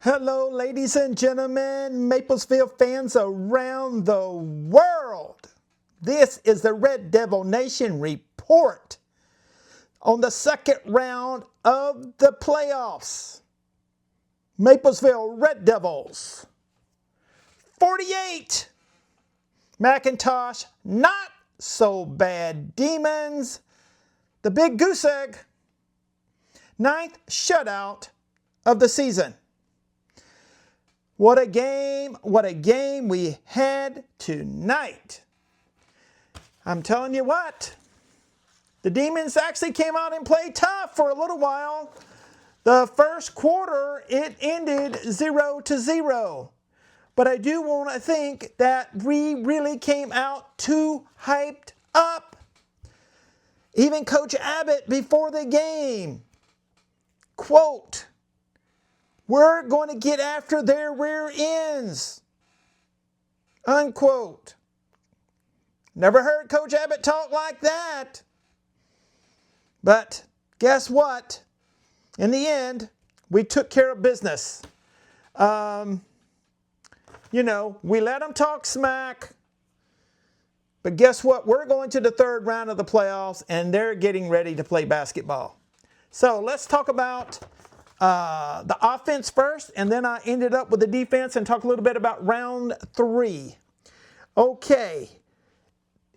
Hello, ladies and gentlemen, Maplesville fans around the world. This is the Red Devil Nation report on the second round of the playoffs. Maplesville Red Devils, 48. McIntosh, not so bad Demons. The Big Goose Egg, 9th shutout of the season. What a game we had tonight. I'm telling you what, the Demons actually came out and played tough for a little while. The first quarter, it ended 0-0. But I do want to think that we really came out too hyped up. Even Coach Abbott before the game, quote, "We're going to get after their rear ends," unquote. Never heard Coach Abbott talk like that. But guess what? In the end, we took care of business. We let them talk smack. But guess what? We're going to the third round of the playoffs, and they're getting ready to play basketball. So let's talk about the offense first, and then I ended up with the defense and talk a little bit about round 3. Okay,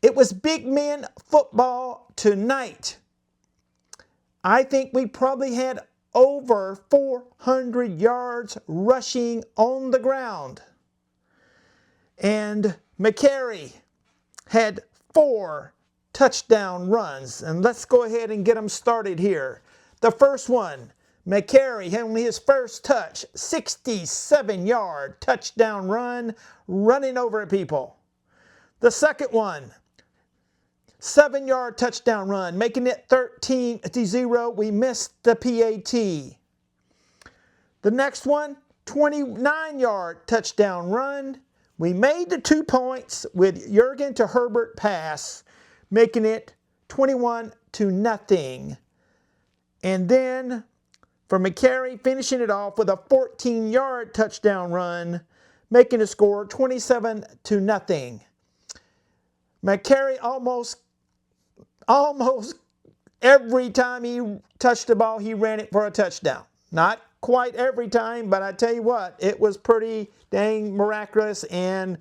it was big men football tonight. I think we probably had over 400 yards rushing on the ground. And McCary had 4 touchdown runs. And let's go ahead and get them started here. The first one, McCary had only his first touch, 67-yard touchdown run, running over people. The second one, 7-yard touchdown run, making it 13-0. We missed the PAT. The next one, 29-yard touchdown run. We made the 2 points with Jurgen to Herbert pass, making it 21-0. And then for McCary, finishing it off with a 14-yard touchdown run, making the score 27-0. McCary almost every time he touched the ball, he ran it for a touchdown. Not quite every time, but I tell you what, it was pretty dang miraculous, and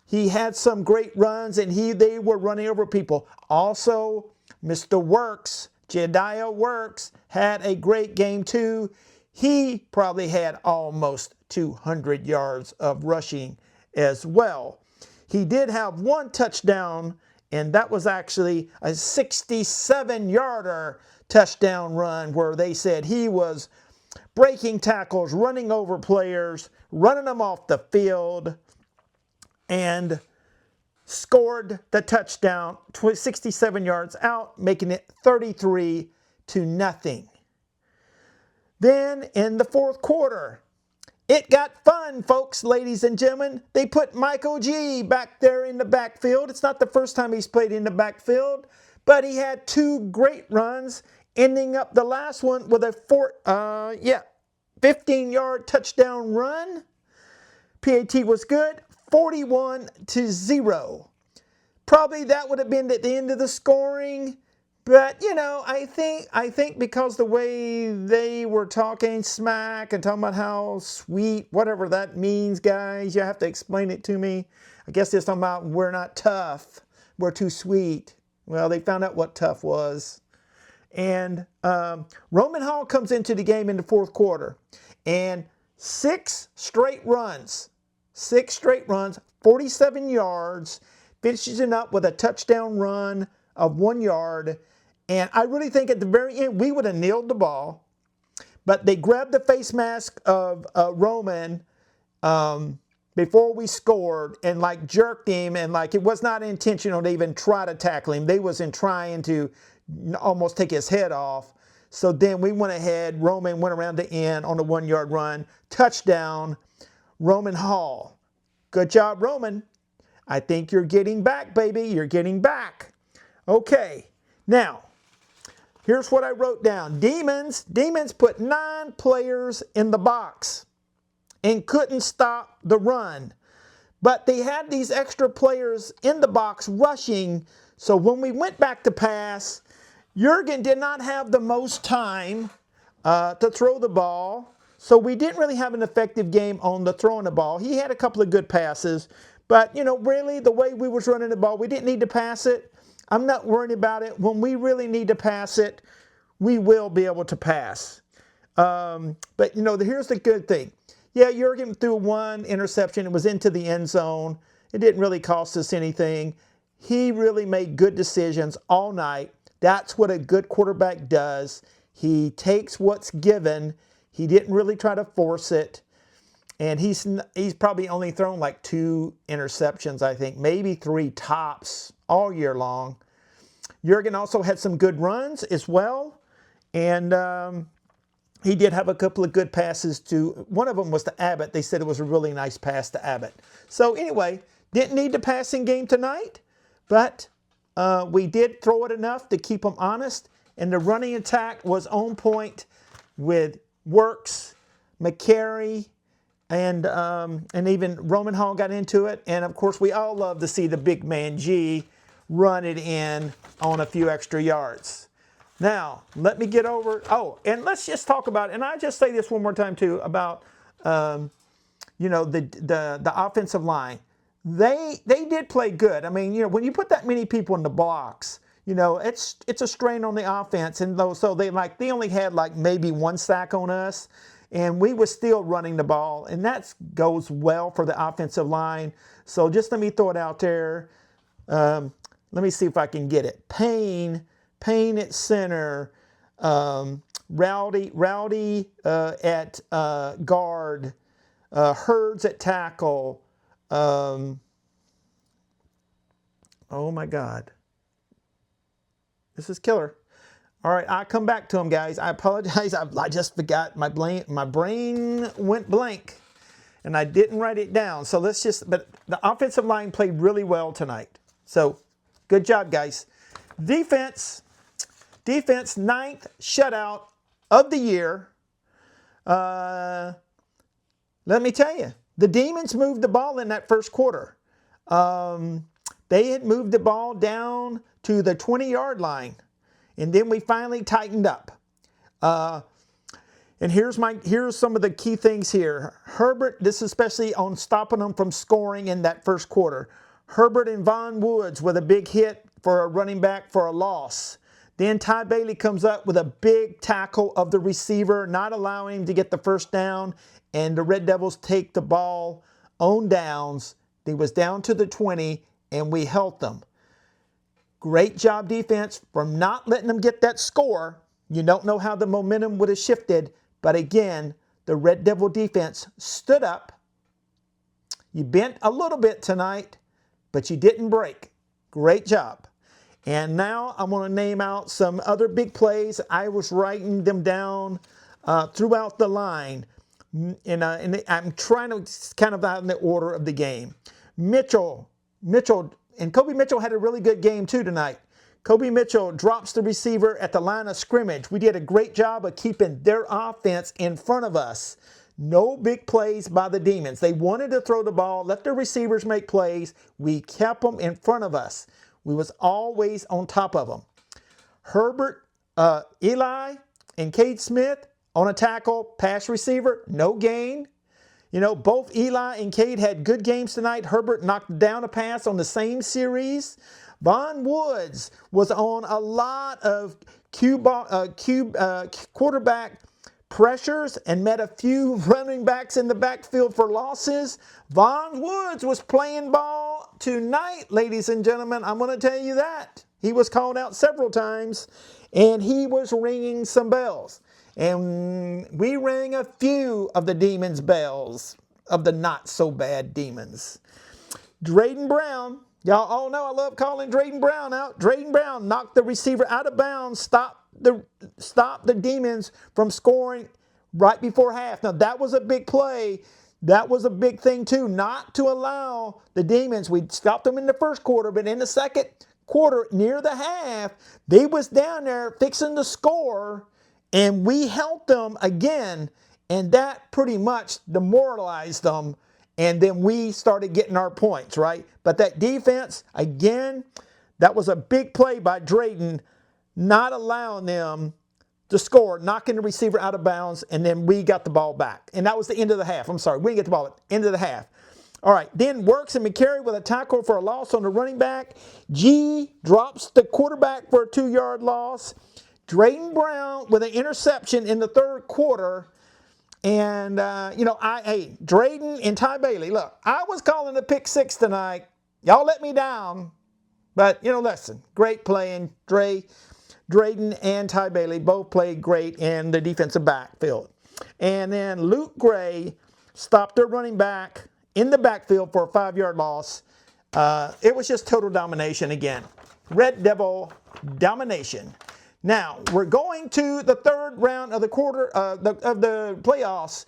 he had some great runs, and they were running over people. Also, Mr. Works, Jediah Works, had a great game too. He probably had almost 200 yards of rushing as well. He did have 1 touchdown, and that was actually a 67-yarder touchdown run where they said he was breaking tackles, running over players, running them off the field, and scored the touchdown, 67 yards out, making it 33-0. Then in the fourth quarter, it got fun, folks, ladies and gentlemen. They put Michael G back there in the backfield. It's not the first time he's played in the backfield, but he had 2 great runs, ending up the last one with a 15-yard touchdown run. PAT was good, 41-0. Probably that would have been at the end of the scoring, but I think because the way they were talking smack and talking about how sweet, whatever that means, guys, you have to explain it to me. I guess they're talking about we're not tough, we're too sweet. Well, they found out what tough was. And Roman Hall comes into the game in the fourth quarter, and 6 straight runs, 47 yards, finishes it up with a touchdown run of 1 yard. And I really think at the very end, we would have nailed the ball, but they grabbed the face mask of Roman before we scored and jerked him, and it was not intentional to even try to tackle him. They wasn't trying to almost take his head off. So then we went ahead, Roman went around the end on a 1-yard run, touchdown, Roman Hall. Good job, Roman. I think you're getting back, baby. You're getting back. Okay, now, here's what I wrote down. Demons put 9 players in the box. and couldn't stop the run. But they had these extra players in the box rushing, so when we went back to pass, Jurgen did not have the most time to throw the ball, so we didn't really have an effective game on the throwing the ball. He had a couple of good passes, but really the way we was running the ball, we didn't need to pass it. I'm not worried about it. When we really need to pass it, we will be able to pass. But here's the good thing. Yeah, Jurgen threw one interception. It was into the end zone. It didn't really cost us anything. He really made good decisions all night. That's what a good quarterback does. He takes what's given. He didn't really try to force it. And he's probably only thrown like 2 interceptions, I think, maybe 3 tops all year long. Jurgen also had some good runs as well. And he did have a couple of good passes to, one of them was to Abbott. They said it was a really nice pass to Abbott. So anyway, didn't need the passing game tonight, but we did throw it enough to keep them honest. And the running attack was on point with Works, McCary, and even Roman Hall got into it. And of course, we all love to see the big man G run it in on a few extra yards. Now, let me get over, and let's just talk about, and I just say this one more time too, about, the offensive line. They did play good. I mean, when you put that many people in the blocks, it's a strain on the offense. And so they only had like maybe 1 sack on us, and we were still running the ball, and that goes well for the offensive line. So just let me throw it out there. Let me see if I can get it. Payne at center, Rowdy at guard, Hurds at tackle. Oh my God. This is killer. All right, I'll come back to him, guys. I apologize. I just forgot. My brain went blank, and I didn't write it down. So but the offensive line played really well tonight. So good job, guys. Defense, 9th shutout of the year. Let me tell you, the Demons moved the ball in that first quarter. They had moved the ball down to the 20-yard line, and then we finally tightened up. And here's some of the key things here. Herbert, this is especially on stopping them from scoring in that first quarter. Herbert and Von Woods with a big hit for a running back for a loss. Then Ty Bailey comes up with a big tackle of the receiver, not allowing him to get the first down, and the Red Devils take the ball on downs. They was down to the 20, and we held them. Great job defense from not letting them get that score. You don't know how the momentum would have shifted, but again, the Red Devil defense stood up. You bent a little bit tonight, but you didn't break. Great job. And now I'm going to name out some other big plays. I was writing them down throughout the line. And I'm trying to kind of out in the order of the game. Mitchell, and Kobe Mitchell had a really good game too tonight. Kobe Mitchell drops the receiver at the line of scrimmage. We did a great job of keeping their offense in front of us. No big plays by the Demons. They wanted to throw the ball, let their receivers make plays. We kept them in front of us. We was always on top of them. Herbert, Eli, and Cade Smith on a tackle, pass receiver, no gain. Both Eli and Cade had good games tonight. Herbert knocked down a pass on the same series. Von Woods was on a lot of quarterback pressures and met a few running backs in the backfield for losses. Von Woods was playing ball tonight, ladies and gentlemen. I'm going to tell you that. He was called out several times, and he was ringing some bells. And we rang a few of the Demons' bells, of the not-so-bad Demons. Drayden Brown, y'all all know I love calling Drayden Brown out. Drayden Brown knocked the receiver out of bounds, stopped the Demons from scoring right before half. Now, that was a big play. That was a big thing, too, not to allow the Demons. We stopped them in the first quarter, but in the second quarter, near the half, they was down there fixing to score, and we helped them again And that pretty much demoralized them. And then we started getting our points, right? But that defense, again, that was a big play by Drayton, not allowing them to score, knocking the receiver out of bounds, and then we got the ball back. And that was the end of the half. I'm sorry, we didn't get the ball at the end of the half. All right, then Works and McCary with a tackle for a loss on the running back. G drops the quarterback for a 2-yard loss. Drayton Brown with an interception in the third quarter. And, hey, Drayton and Ty Bailey, look, I was calling a pick 6 tonight. Y'all let me down. But, listen, great playing. Drayton and Ty Bailey both played great in the defensive backfield. And then Luke Gray stopped their running back in the backfield for a 5-yard loss. It was just total domination again. Red Devil domination. Now, we're going to the third round of the playoffs,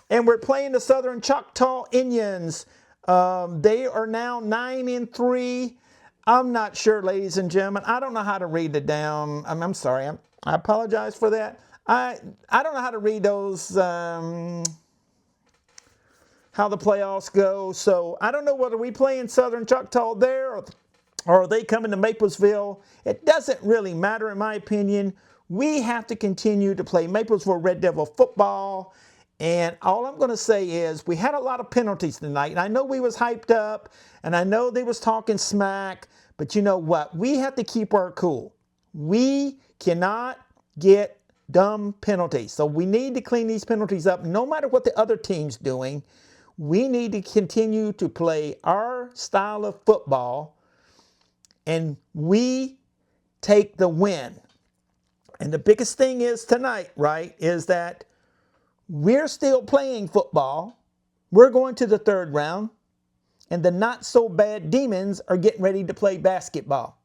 and we're playing the Southern Choctaw Indians. They are now 9-3. I'm not sure, ladies and gentlemen. I don't know how to read it down. I'm sorry. I apologize for that. I don't know how to read those, how the playoffs go. So I don't know whether we play in Southern Choctaw there or are they coming to Maplesville. It doesn't really matter in my opinion. We have to continue to play Maplesville Red Devil football. And all I'm going to say is we had a lot of penalties tonight. And I know we was hyped up and I know they was talking smack. But you know what? We have to keep our cool. We cannot get dumb penalties. So we need to clean these penalties up no matter what the other team's doing. We need to continue to play our style of football and we take the win. And the biggest thing is tonight, right, is that we're still playing football. We're going to the third round. And the not-so-bad Demons are getting ready to play basketball.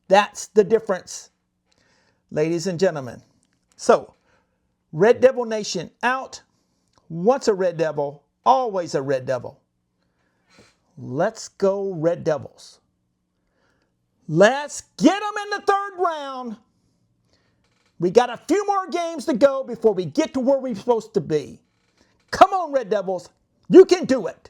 That's the difference, ladies and gentlemen. So, Red Devil Nation out. Once a Red Devil, always a Red Devil. Let's go Red Devils. Let's get them in the third round. We got a few more games to go before we get to where we're supposed to be. Come on, Red Devils. You can do it.